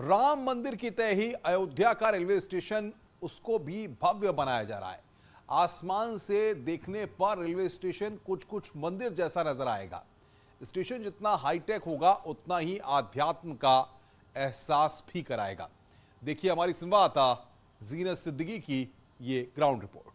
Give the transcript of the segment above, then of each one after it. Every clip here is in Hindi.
राम मंदिर की तरह ही अयोध्या का रेलवे स्टेशन, उसको भी भव्य बनाया जा रहा है। आसमान से देखने पर रेलवे स्टेशन कुछ कुछ मंदिर जैसा नजर आएगा। स्टेशन जितना हाईटेक होगा उतना ही आध्यात्म का एहसास भी कराएगा। देखिए हमारी संवाददाता जीनत सिद्दीकी की ये ग्राउंड रिपोर्ट।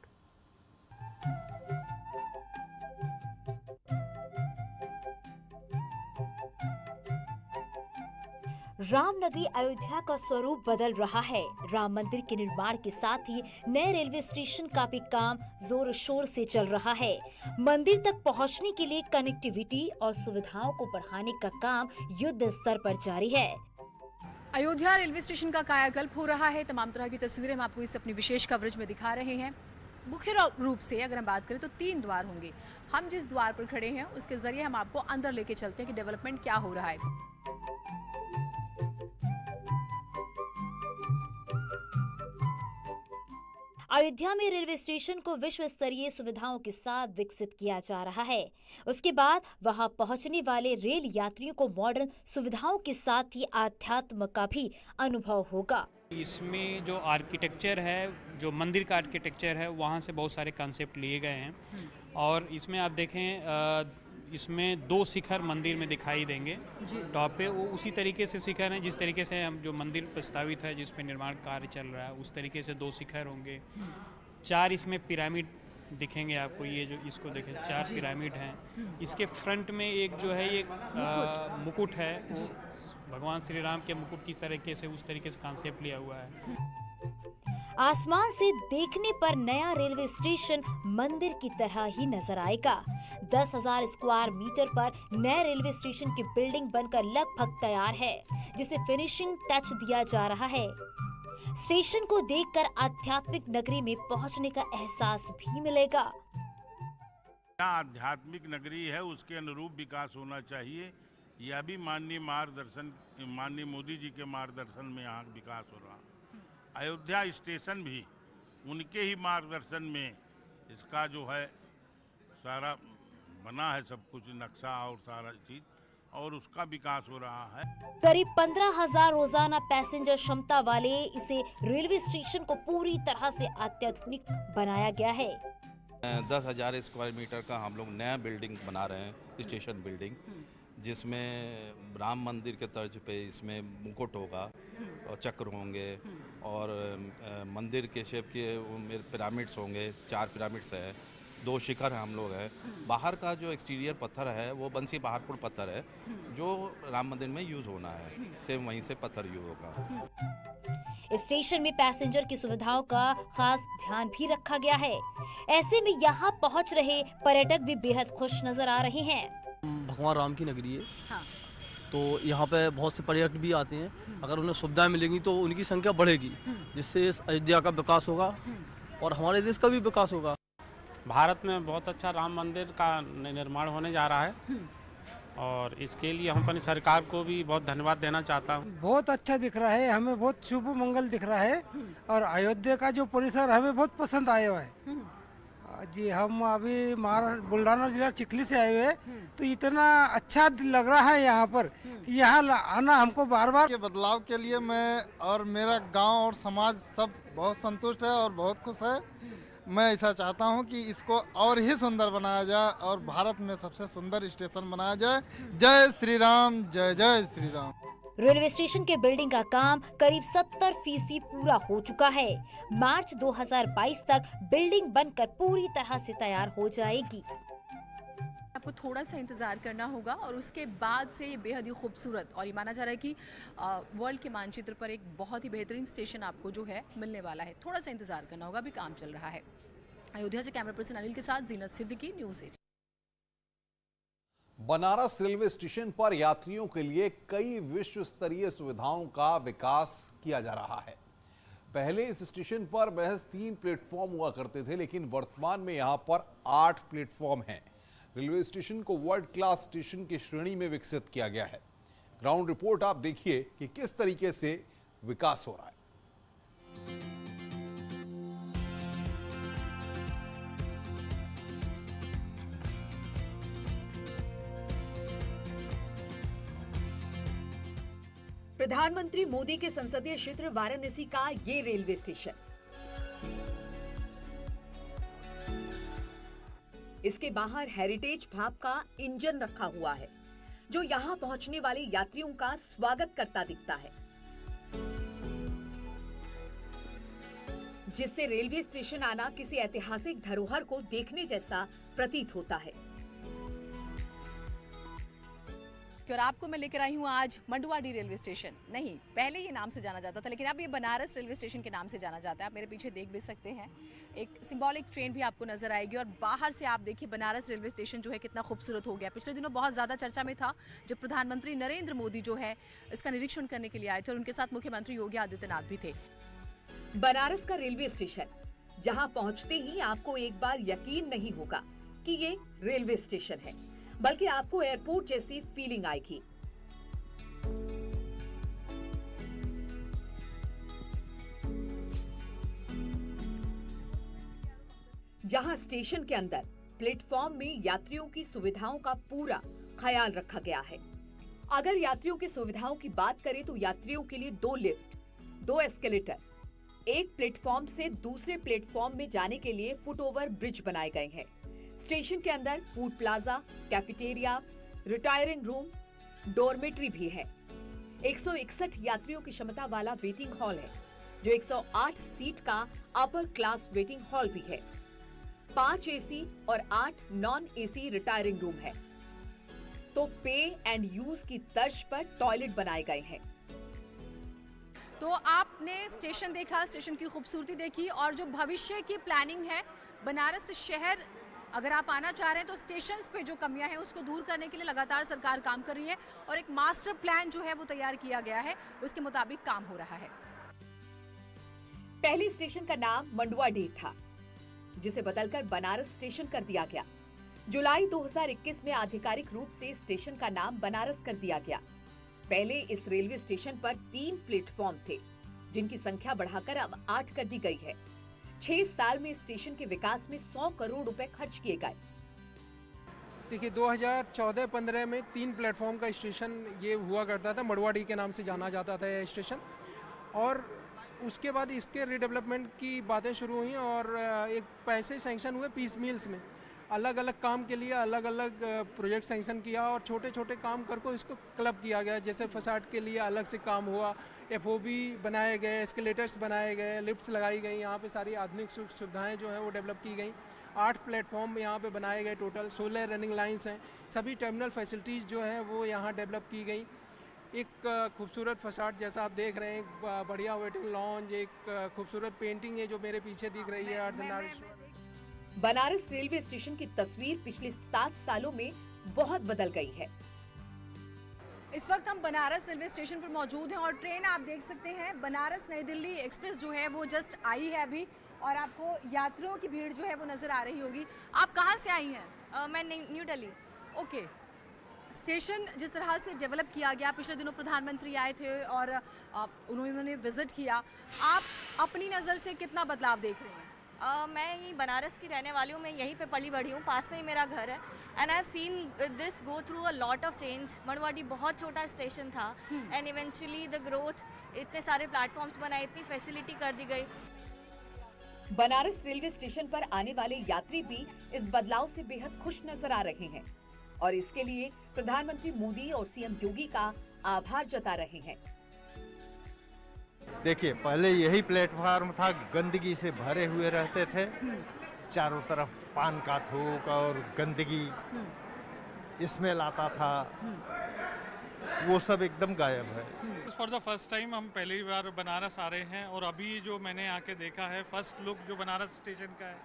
रामनगरी अयोध्या का स्वरूप बदल रहा है। राम मंदिर के निर्माण के साथ ही नए रेलवे स्टेशन का भी काम जोर शोर से चल रहा है। मंदिर तक पहुंचने के लिए कनेक्टिविटी और सुविधाओं को बढ़ाने का काम युद्ध स्तर पर जारी है। अयोध्या रेलवे स्टेशन का कायाकल्प हो रहा है। तमाम तरह की तस्वीरें हम आपको इस अपनी विशेष कवरेज में दिखा रहे हैं। मुख्य रूप से अगर हम बात करें तो 3 द्वार होंगे। हम जिस द्वार पर खड़े हैं उसके जरिए हम आपको अंदर लेके चलते हैं कि डेवलपमेंट क्या हो रहा है। अयोध्या में रेलवे स्टेशन को विश्व स्तरीय सुविधाओं के साथ विकसित किया जा रहा है। उसके बाद वहां पहुंचने वाले रेल यात्रियों को मॉडर्न सुविधाओं के साथ ही आध्यात्म का भी अनुभव होगा। इसमें जो आर्किटेक्चर है, जो मंदिर का आर्किटेक्चर है, वहाँ से बहुत सारे कॉन्सेप्ट लिए गए हैं। और इसमें आप देखें, इसमें 2 शिखर मंदिर में दिखाई देंगे। टॉप पे वो उसी तरीके से शिखर हैं जिस तरीके से हम जो मंदिर प्रस्तावित है, जिस पे निर्माण कार्य चल रहा है, उस तरीके से 2 शिखर होंगे। 4 इसमें पिरामिड दिखेंगे आपको। ये जो इसको देखें, 4 पिरामिड हैं। इसके फ्रंट में एक जो है ये मुकुट है, वो भगवान श्री राम के मुकुट की तरीके से, उस तरीके से कॉन्सेप्ट लिया हुआ है। आसमान से देखने पर नया रेलवे स्टेशन मंदिर की तरह ही नजर आएगा। 10,000 स्क्वायर मीटर पर नए रेलवे स्टेशन की बिल्डिंग बनकर लगभग तैयार है, जिसे फिनिशिंग टच दिया जा रहा है। स्टेशन को देखकर आध्यात्मिक नगरी में पहुंचने का एहसास भी मिलेगा। आध्यात्मिक नगरी है, उसके अनुरूप विकास होना चाहिए। यह भी माननीय मोदी जी के मार्गदर्शन में यहाँ विकास हो रहा है। अयोध्या स्टेशन भी उनके ही मार्गदर्शन में इसका जो है सारा बना है, सब कुछ नक्शा और सारा चीज, और उसका विकास हो रहा है। करीब 15,000 रोजाना पैसेंजर क्षमता वाले इसे रेलवे स्टेशन को पूरी तरह से अत्याधुनिक बनाया गया है। 10,000 स्क्वायर मीटर का हम लोग नया बिल्डिंग बना रहे हैं, स्टेशन बिल्डिंग, जिसमें राम मंदिर के तर्ज पे इसमें मुकुट होगा और चक्र होंगे और मंदिर के शेप के पिरामिड्स होंगे। 4 पिरामिड्स हैं, 2 शिखर हम लोग हैं। बाहर का जो एक्सटीरियर पत्थर है वो बंसी बहारपुर पत्थर है, जो राम मंदिर में यूज होना है। सेम वहीं से पत्थर यूज होगा। स्टेशन में पैसेंजर की सुविधाओं का खास ध्यान भी रखा गया है। ऐसे में यहाँ पहुँच रहे पर्यटक भी बेहद खुश नजर आ रहे हैं। भगवान राम की नगरी है। हाँ। तो यहाँ पे बहुत से पर्यटक भी आते हैं। अगर उन्हें सुविधाएं मिलेंगी तो उनकी संख्या बढ़ेगी, जिससे अयोध्या का विकास होगा और हमारे देश का भी विकास होगा। भारत में बहुत अच्छा राम मंदिर का निर्माण होने जा रहा है और इसके लिए हम अपनी सरकार को भी बहुत धन्यवाद देना चाहता हूँ। बहुत अच्छा दिख रहा है, हमें बहुत शुभ मंगल दिख रहा है और अयोध्या का जो परिसर हमें बहुत पसंद आया हुआ है। जी, हम अभी बुल्ढाना जिला चिखली से आए हुए, तो इतना अच्छा लग रहा है यहाँ पर कि यहाँ आना हमको बार बार। के बदलाव के लिए मैं और मेरा गांव और समाज सब बहुत संतुष्ट है और बहुत खुश है। मैं ऐसा चाहता हूँ कि इसको और ही सुंदर बनाया जाए और भारत में सबसे सुंदर स्टेशन बनाया जाए। जय श्री राम, जय जय श्री राम। रेलवे स्टेशन के बिल्डिंग का काम करीब 70% पूरा हो चुका है। मार्च 2022 तक बिल्डिंग बनकर पूरी तरह से तैयार हो जाएगी। आपको थोड़ा सा इंतजार करना होगा और उसके बाद से ये बेहद ही खूबसूरत, और ये माना जा रहा है कि वर्ल्ड के मानचित्र पर एक बहुत ही बेहतरीन स्टेशन आपको जो है मिलने वाला है। थोड़ा सा इंतजार करना होगा, अभी काम चल रहा है। अयोध्या से कैमरा पर्सन अनिल के साथ Zeenat Siddiqui, News 8। Banaras railway station पर यात्रियों के लिए कई विश्व स्तरीय सुविधाओं का विकास किया जा रहा है। पहले इस स्टेशन पर महज 3 प्लेटफॉर्म हुआ करते थे, लेकिन वर्तमान में यहां पर 8 प्लेटफॉर्म हैं। रेलवे स्टेशन को वर्ल्ड क्लास स्टेशन की श्रेणी में विकसित किया गया है। ग्राउंड रिपोर्ट आप देखिए कि किस तरीके से विकास हो रहा है। प्रधानमंत्री मोदी के संसदीय क्षेत्र वाराणसी का ये रेलवे स्टेशन। इसके बाहर हेरिटेज भाप का इंजन रखा हुआ है, जो यहां पहुंचने वाले यात्रियों का स्वागत करता दिखता है, जिससे रेलवे स्टेशन आना किसी ऐतिहासिक धरोहर को देखने जैसा प्रतीत होता है। और आपको मैं लेकर आई हूँ आज मंडुआडीह रेलवे स्टेशन। नहीं, पहले ये नाम से जाना जाता था, लेकिन अब ये बनारस रेलवे स्टेशन के नाम से जाना जाता है। आप मेरे पीछे देख भी सकते हैं, एक सिंबॉलिक ट्रेन भी आपको नजर आएगी। और बाहर से आप देखिए बनारस रेलवे स्टेशन जो है कितना खूबसूरत हो गया। पिछले दिनों बहुत ज़्यादा चर्चा में था जब प्रधानमंत्री नरेंद्र मोदी जो है इसका निरीक्षण करने के लिए आए थे, और उनके साथ मुख्यमंत्री योगी आदित्यनाथ भी थे। बनारस का रेलवे स्टेशन, जहां पहुंचते ही आपको एक बार यकीन नहीं होगा कि ये रेलवे स्टेशन है, बल्कि आपको एयरपोर्ट जैसी फीलिंग आएगी। जहां स्टेशन के अंदर प्लेटफॉर्म में यात्रियों की सुविधाओं का पूरा ख्याल रखा गया है। अगर यात्रियों की सुविधाओं की बात करें तो यात्रियों के लिए 2 लिफ्ट, 2 एस्केलेटर, एक प्लेटफॉर्म से दूसरे प्लेटफॉर्म में जाने के लिए फुटओवर ब्रिज बनाए गए हैं। स्टेशन के अंदर food plaza, cafeteria, retiring room, dormitory भी है। 161 यात्रियों की क्षमता वाला वेटिंग हॉल है, जो 108 सीट का अपर क्लास वेटिंग हॉल भी है। 5 एसी और 8 नॉन एसी रिटायरिंग रूम है। तो पे एंड यूज की तर्ज पर टॉयलेट बनाए गए हैं। तो आपने स्टेशन देखा, स्टेशन की खूबसूरती देखी, और जो भविष्य की प्लानिंग है बनारस शहर, अगर आप आना चाह रहे हैं तो स्टेशंस पे जो कमियां हैं उसको दूर करने के लिए लगातार सरकार काम कर रही है, और एक मास्टर प्लान जो है वो तैयार किया गया है, उसके मुताबिक काम हो रहा है। पहले स्टेशन का नाम मंडुआडीह था, जिसे बदलकर बनारस स्टेशन कर दिया गया। जुलाई 2021 में आधिकारिक रूप से स्टेशन का नाम बनारस कर दिया गया। पहले इस रेलवे स्टेशन पर 3 प्लेटफॉर्म थे, जिनकी संख्या बढ़ाकर अब 8 कर दी गई है। 6 साल में स्टेशन के विकास में 100 करोड़ रुपए खर्च किए गए। देखिए 2014-15 में 3 प्लेटफॉर्म का स्टेशन ये हुआ करता था, मंडुआडीह के नाम से जाना जाता था यह स्टेशन। और उसके बाद इसके रिडेवलपमेंट की बातें शुरू हुई और एक पैसे सैंक्शन हुए पीस मील्स में। अलग अलग काम के लिए अलग अलग प्रोजेक्ट सैंक्शन किया और छोटे छोटे काम करके इसको क्लब किया गया। जैसे फसाड के लिए अलग से काम हुआ, FOB बनाए गए, एस्केलेटर्स बनाए गए, लिफ्ट्स लगाई गई, यहाँ पे सारी आधुनिक सुविधाएं जो हैं वो डेवलप की गई। 8 प्लेटफॉर्म यहाँ पे बनाए गए टोटल, 16 रनिंग लाइंस हैं, सभी टर्मिनल फैसिलिटीज़ जो हैं वो यहाँ डेवलप की गई। एक खूबसूरत फसाड जैसा आप देख रहे हैं, एक बढ़िया वेटिंग लॉन्ज, एक खूबसूरत पेंटिंग है जो मेरे पीछे दिख रही है अर्धनारीश्वर। बनारस रेलवे स्टेशन की तस्वीर पिछले 7 सालों में बहुत बदल गई है। इस वक्त हम बनारस रेलवे स्टेशन पर मौजूद हैं और ट्रेन आप देख सकते हैं बनारस नई दिल्ली एक्सप्रेस जो है वो जस्ट आई है अभी, और आपको यात्रियों की भीड़ जो है वो नजर आ रही होगी। आप कहाँ से आई हैं? मैं न्यू दिल्ली। ओके, स्टेशन जिस तरह से डेवलप किया गया, पिछले दिनों प्रधानमंत्री आए थे और उन्होंने विजिट किया, आप अपनी नज़र से कितना बदलाव देख रहे हैं? मैं यही बनारस की रहने वाली हूँ, मैं यहीं पे पली बढ़ी हूँ, पास में ही मेरा घर है। And I have seen this go through a lot of change. Manduadih बहुत छोटा स्टेशन था एंड इवेंचुअली द ग्रोथ, इतने सारे प्लेटफॉर्म्स बनाए, इतनी फैसिलिटी कर दी गई। बनारस रेलवे स्टेशन पर आने वाले यात्री भी इस बदलाव से बेहद खुश नजर आ रहे हैं और इसके लिए प्रधानमंत्री मोदी और CM योगी का आभार जता रहे हैं। देखिए पहले यही प्लेटफार्म था, गंदगी से भरे हुए रहते थे, चारों तरफ पान का थूक और गंदगी स्मेल आता था, वो सब एकदम गायब है। फॉर द फर्स्ट टाइम हम पहली बार बनारस आ रहे हैं और अभी जो मैंने आके देखा है, फर्स्ट लुक जो बनारस स्टेशन का है,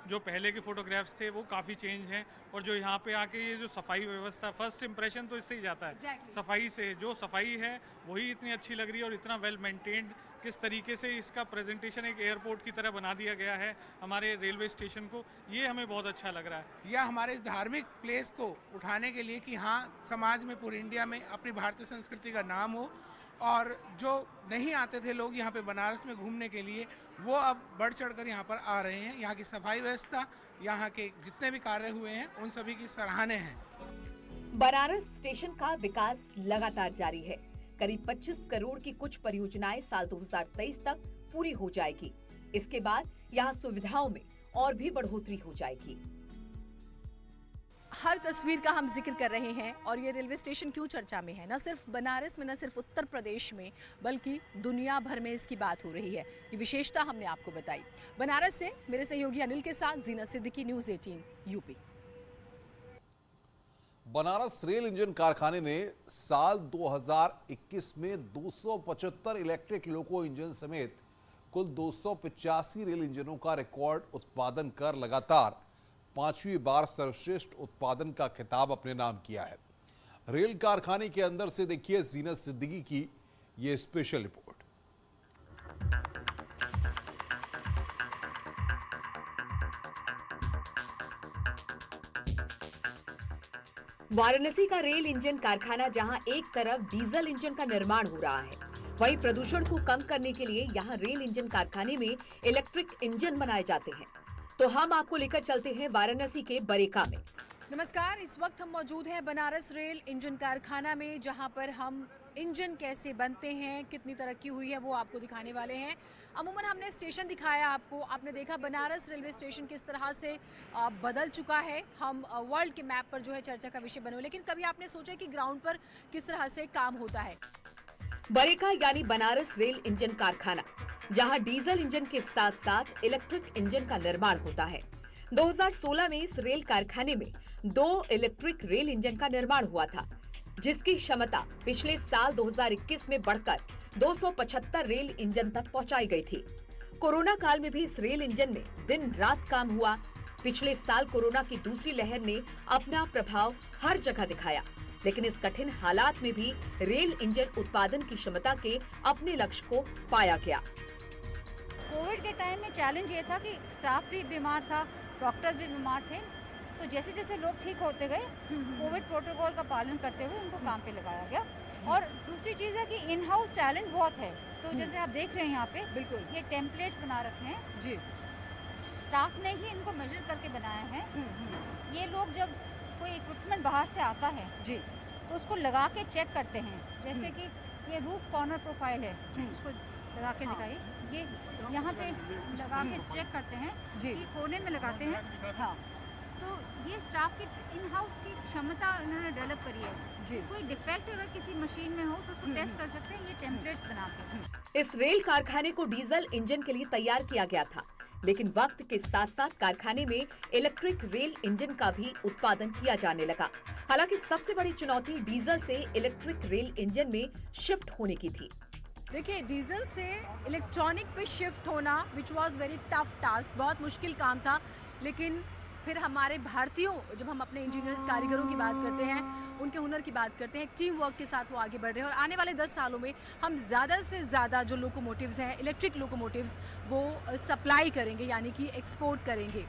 जो पहले के फोटोग्राफ्स थे वो काफ़ी चेंज हैं। और जो यहाँ पे आके ये जो सफाई व्यवस्था, फर्स्ट इंप्रेशन तो इससे ही जाता है, सफाई से। जो सफाई है वही इतनी अच्छी लग रही है और इतना वेल मेंटेन्ड, किस तरीके से इसका प्रेजेंटेशन एक एयरपोर्ट की तरह बना दिया गया है हमारे रेलवे स्टेशन को, ये हमें बहुत अच्छा लग रहा है। यह हमारे इस धार्मिक प्लेस को उठाने के लिए कि हाँ, समाज में पूरी इंडिया में अपनी भारतीय संस्कृति का नाम हो, और जो नहीं आते थे लोग यहाँ पे बनारस में घूमने के लिए, वो अब बढ़ चढ़कर यहाँ पर आ रहे हैं। यहाँ की सफाई व्यवस्था, यहाँ के जितने भी कार्य हुए हैं उन सभी की सराहनीय हैं। बनारस स्टेशन का विकास लगातार जारी है। करीब 25 करोड़ की कुछ परियोजनाएं साल 2023 तक पूरी हो जाएगी। इसके बाद यहाँ सुविधाओं में और भी बढ़ोतरी हो जाएगी। हर तस्वीर का हम जिक्र कर रहे हैं और ये रेलवे स्टेशन क्यों चर्चा में है, न सिर्फ बनारस में, न सिर्फ उत्तर प्रदेश में, बल्कि दुनिया भर में इसकी बात हो रही है। ये विशेषता हमने आपको बताई। बनारस से मेरे सहयोगी अनिल के साथ Zeenat Siddiqui, News 18 UP. Banaras rail engine कारखाने ने साल 2021 में 275 इलेक्ट्रिक लोको इंजन समेत कुल 285 रेल इंजनों का रिकॉर्ड उत्पादन कर लगातार 5वीं बार सर्वश्रेष्ठ उत्पादन का खिताब अपने नाम किया है। रेल कारखाने के अंदर से देखिए जीनत सिद्दीकी की यह स्पेशल रिपोर्ट। वाराणसी का रेल इंजन कारखाना जहां एक तरफ डीजल इंजन का निर्माण हो रहा है, वहीं प्रदूषण को कम करने के लिए यहां रेल इंजन कारखाने में इलेक्ट्रिक इंजन बनाए जाते हैं। तो हम आपको लेकर चलते हैं वाराणसी के बरेका में। नमस्कार, इस वक्त हम मौजूद हैं बनारस रेल इंजन कारखाना में, जहां पर हम इंजन कैसे बनते हैं, कितनी तरक्की हुई है, वो आपको दिखाने वाले हैं। अमूमन हमने स्टेशन दिखाया आपको, आपने देखा बनारस रेलवे स्टेशन किस तरह से बदल चुका है। हम वर्ल्ड के मैप पर जो है चर्चा का विषय बने, लेकिन कभी आपने सोचा कि ग्राउंड पर किस तरह से काम होता है। बरेका यानी बनारस रेल इंजन कारखाना, जहां डीजल इंजन के साथ साथ इलेक्ट्रिक इंजन का निर्माण होता है। 2016 में इस रेल कारखाने में 2 इलेक्ट्रिक रेल इंजन का निर्माण हुआ था, जिसकी क्षमता पिछले साल 2021 में बढ़कर 275 रेल इंजन तक पहुंचाई गई थी। कोरोना काल में भी इस रेल इंजन में दिन रात काम हुआ। पिछले साल कोरोना की दूसरी लहर ने अपना प्रभाव हर जगह दिखाया, लेकिन इस कठिन हालात में भी रेल इंजन उत्पादन की क्षमता के अपने लक्ष्य को पाया गया। कोविड के टाइम में चैलेंज ये था कि स्टाफ भी बीमार था, डॉक्टर्स भी बीमार थे, तो जैसे जैसे लोग ठीक होते गए कोविड प्रोटोकॉल का पालन करते हुए उनको काम पे लगाया गया। और दूसरी चीज़ है कि इन हाउस टैलेंट बहुत है, तो जैसे आप देख रहे हैं यहाँ पे बिल्कुल ये टेम्पलेट्स बना रखे हैं जी, स्टाफ ने ही इनको मेजर करके बनाया है। ये लोग जब कोई इक्विपमेंट बाहर से आता है जी, तो उसको लगा के चेक करते हैं। जैसे कि ये रूफ कॉर्नर प्रोफाइल है, उसको लगा के दिखाइए, ये यहाँ पे लगा के चेक करते हैं जी, कि कोने में लगाते हैं। हाँ, तो ये स्टाफ की इन हाउस की क्षमता उन्होंने डेवलप करी है जी। कोई डिफेक्ट अगर किसी मशीन में हो तो उसको टेस्ट कर सकते हैं ये टेम्पलेट्स बना के। इस रेल कारखाने को डीजल इंजन के लिए तैयार किया गया था, लेकिन वक्त के साथ साथ कारखाने में इलेक्ट्रिक रेल इंजन का भी उत्पादन किया जाने लगा। हालांकि सबसे बड़ी चुनौती डीजल से इलेक्ट्रिक रेल इंजन में शिफ्ट होने की थी। देखिए, डीजल से इलेक्ट्रॉनिक पे शिफ्ट होना which was very tough task, बहुत मुश्किल काम था। लेकिन फिर हमारे भारतीयों, जब हम अपने इंजीनियर्स कारीगरों की बात करते हैं, उनके हुनर की बात करते हैं, टीम वर्क के साथ वो आगे बढ़ रहे हैं। और आने वाले 10 सालों में हम ज़्यादा से ज़्यादा जो लोकोमोटिव्स हैं, इलेक्ट्रिक लोकोमोटिव्स, वो सप्लाई करेंगे, यानी कि एक्सपोर्ट करेंगे।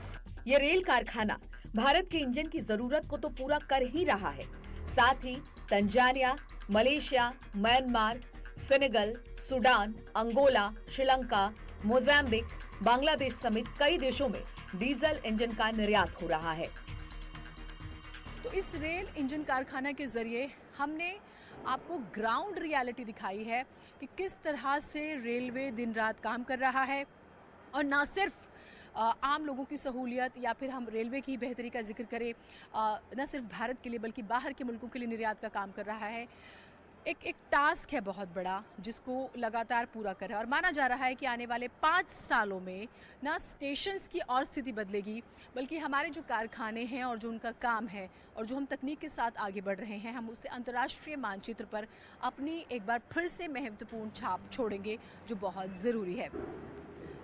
ये रेल कारखाना भारत के इंजन की जरूरत को तो पूरा कर ही रहा है, साथ ही Tanzania, Malaysia, Myanmar, Senegal, Sudan, Angola, Sri Lanka, Mozambique, Bangladesh समेत कई देशों में डीजल इंजन का निर्यात हो रहा है। तो इस रेल इंजन कारखाना के जरिए हमने आपको ग्राउंड रियलिटी दिखाई है कि किस तरह से रेलवे दिन रात काम कर रहा है, और ना सिर्फ आम लोगों की सहूलियत या फिर हम रेलवे की बेहतरी का जिक्र करें, न सिर्फ भारत के लिए बल्कि बाहर के मुल्कों के लिए निर्यात का काम कर रहा है। एक टास्क है बहुत बड़ा, जिसको लगातार पूरा कर रहा है। और माना जा रहा है कि आने वाले 5 सालों में ना स्टेशंस की और स्थिति बदलेगी, बल्कि हमारे जो कारखाने हैं और जो उनका काम है और जो हम तकनीक के साथ आगे बढ़ रहे हैं, हम उससे अंतर्राष्ट्रीय मानचित्र पर अपनी एक बार फिर से महत्वपूर्ण छाप छोड़ेंगे, जो बहुत ज़रूरी है।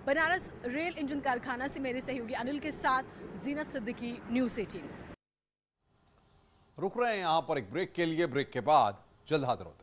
बनारस रेल इंजन कारखाना से मेरे सहयोगी अनिल के साथ जीनत सिद्दीकी, न्यूज़ 18। रुक रहे हैं यहाँ पर एक ब्रेक के लिए। ब्रेक के बाद जल्द हाजिर होते हैं।